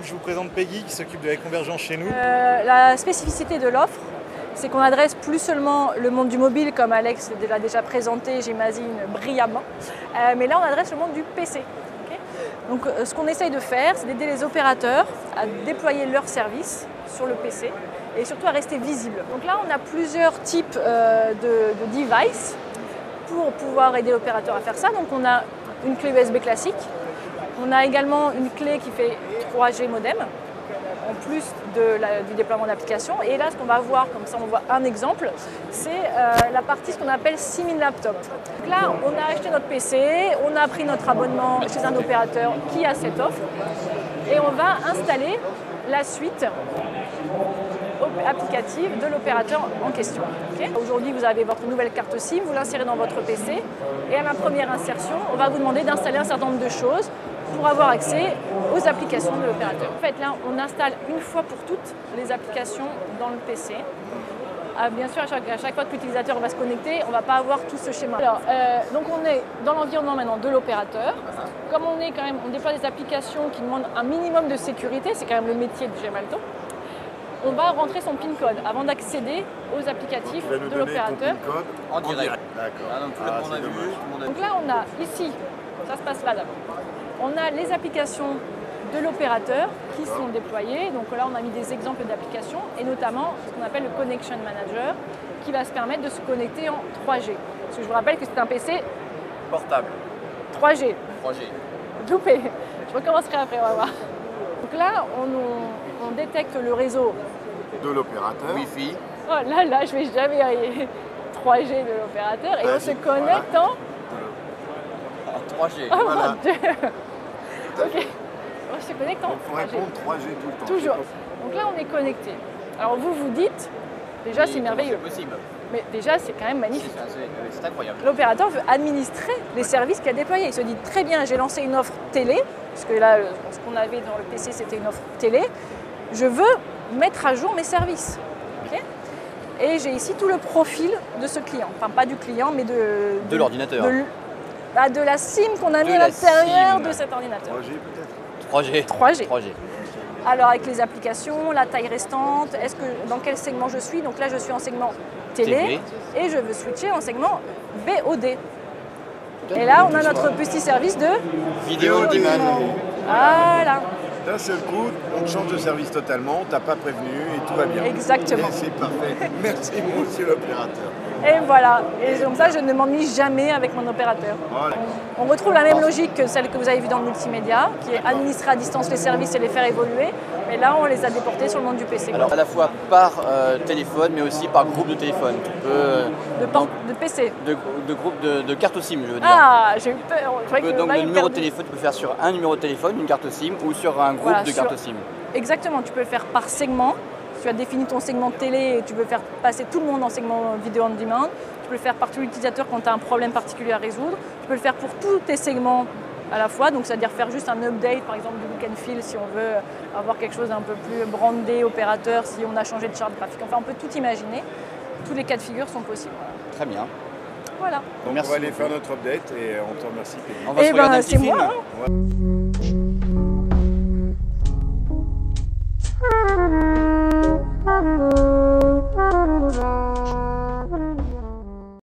Je vous présente Peggy qui s'occupe de la convergence chez nous. La spécificité de l'offre, c'est qu'on adresse plus seulement le monde du mobile, comme Alex l'a déjà présenté, j'imagine, brillamment, mais là on adresse le monde du PC. Okay. Donc ce qu'on essaye de faire, c'est d'aider les opérateurs à déployer leurs services sur le PC et surtout à rester visibles. Donc là on a plusieurs types de devices pour pouvoir aider l'opérateur à faire ça. Donc on a une clé USB classique, on a également une clé qui fait 3G modem, en plus du déploiement d'applications. Et là, ce qu'on va voir, comme ça on voit un exemple, c'est la partie ce qu'on appelle SIM in laptop. Donc là, on a acheté notre PC, on a pris notre abonnement chez un opérateur qui a cette offre, et on va installer la suite applicative de l'opérateur en question. Okay. Aujourd'hui, vous avez votre nouvelle carte SIM, vous l'insérez dans votre PC, et à la première insertion, on va vous demander d'installer un certain nombre de choses pour avoir accès aux applications de l'opérateur. En fait, là, on installe une fois pour toutes les applications dans le PC. Bien sûr, à chaque fois que l'utilisateur va se connecter, on ne va pas avoir tout ce schéma. Alors, donc on est dans l'environnement maintenant de l'opérateur. Comme on déploie des applications qui demandent un minimum de sécurité, c'est quand même le métier de Gemalto, on va rentrer son PIN code avant d'accéder aux applicatifs de l'opérateur. En direct. D'accord. Donc là, on a ici, ça se passe là d'abord. On a les applications de l'opérateur qui sont déployées. Donc là, on a mis des exemples d'applications et notamment ce qu'on appelle le Connection Manager qui va se permettre de se connecter en 3G. Parce que je vous rappelle que c'est un PC Portable. 3G. 3G. Loupé. Je recommencerai après, on va voir. Donc là, on détecte le réseau de l'opérateur. Wi-Fi. Oh là, je vais jamais y arriver. 3G de l'opérateur et on se connecte en 3G. Oh Voilà. mon Dieu. Ok. On se connecte en Il faut 3G. répondre 3G tout le temps. Toujours. Donc là, on est connecté. Alors vous vous dites, déjà c'est merveilleux. C'est possible. Mais déjà, c'est quand même magnifique. C'est incroyable. L'opérateur veut administrer les services qu'il a déployés. Il se dit très bien, j'ai lancé une offre télé, parce que là, ce qu'on avait dans le PC, c'était une offre télé. Je veux mettre à jour mes services. Okay. Et j'ai ici tout le profil de ce client. Enfin, pas du client, mais de l'ordinateur. De la SIM qu'on a mis à l'intérieur de cet ordinateur. 3G peut-être. 3G. 3G. Alors avec les applications, la taille restante, dans quel segment je suis? Donc là je suis en segment télé et je veux switcher en segment VOD. Et là on a notre petit service de vidéo on demand. Voilà. D'un seul coup, on change de service totalement, on t'a pas prévenu et tout va bien. Exactement. Et c'est parfait. Merci monsieur l'opérateur. Et voilà. Et comme ça je ne m'ennuie jamais avec mon opérateur. Voilà. On retrouve la même logique que celle que vous avez vue dans le multimédia, qui est administrer à distance les services et les faire évoluer. Mais là, on les a déportés sur le monde du PC. Alors à la fois par téléphone, mais aussi par groupe de téléphone. Tu peux, de PC. De groupe de carte SIM, je veux dire. Ah, j'ai eu peur. Donc le numéro de téléphone, tu peux faire sur un numéro de téléphone, une carte SIM, ou sur un groupe de cartes SIM. Exactement, tu peux le faire par segment. Tu as défini ton segment télé et tu peux faire passer tout le monde en segment vidéo on demand. Tu peux le faire par tout l'utilisateur quand tu as un problème particulier à résoudre. Tu peux le faire pour tous tes segments à la fois, donc c'est-à-dire faire juste un update par exemple du look and feel si on veut avoir quelque chose d'un peu plus brandé, opérateur, si on a changé de charte graphique. Enfin, on peut tout imaginer. Tous les cas de figure sont possibles. Très bien. Voilà. Donc Merci on va aller beaucoup. faire notre update et on te remercie. On va se regarder un petit c'est film. moi. Hein. Ouais.